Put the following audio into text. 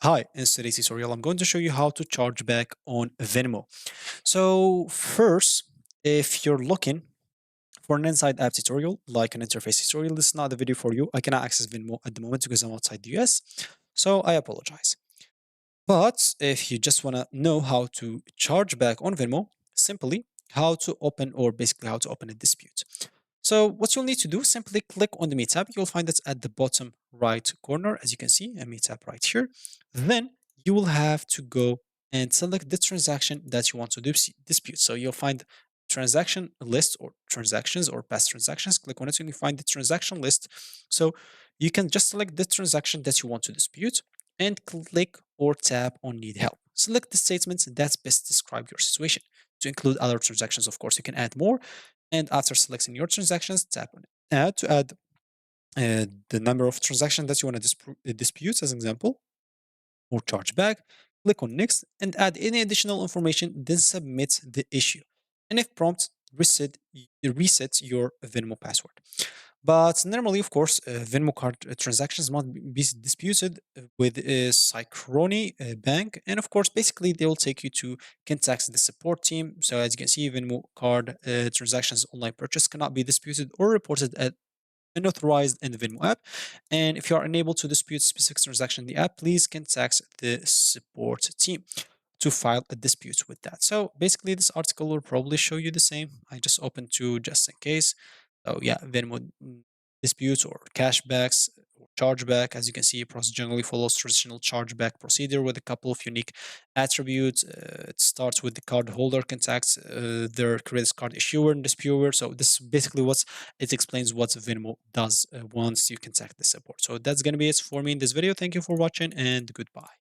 Hi, in today's tutorial, I'm going to show you how to charge back on Venmo. So first, if you're looking for an inside app tutorial, like an interface tutorial, this is not the video for you. I cannot access Venmo at the moment because I'm outside the US, so I apologize. But if you just want to know how to charge back on Venmo, simply how to open or basically how to open a dispute. So what you'll need to do, simply click on the Me tab. You'll find it at the bottom right corner, as you can see, a Me tab right here. Then you will have to go and select the transaction that you want to dispute. So you'll find transaction list or transactions or past transactions. Click on it and you find the transaction list. So you can just select the transaction that you want to dispute and click or tap on need help. Select the statements that best describe your situation. To include other transactions, of course, you can add more. And after selecting your transactions, tap on add to add the number of transactions that you want to dispute, as an example, or chargeback. Click on next and add any additional information, then submit the issue. And if prompt, reset your Venmo password. But normally, of course, Venmo card transactions must be disputed with Synchrony Bank. And of course, basically, they will take you to contact the support team. So as you can see, Venmo card transactions online purchase cannot be disputed or reported at unauthorized in the Venmo app. And if you are unable to dispute specific transaction in the app, please contact the support team to file a dispute with that. So basically, this article will probably show you the same. I just opened two just in case. So yeah, Venmo disputes or cashbacks or chargeback. As you can see, process generally follows traditional chargeback procedure with a couple of unique attributes. It starts with the cardholder contacts their credit card issuer and disputer. So this is basically what it explains what Venmo does once you contact the support. So that's going to be it for me in this video. Thank you for watching and goodbye.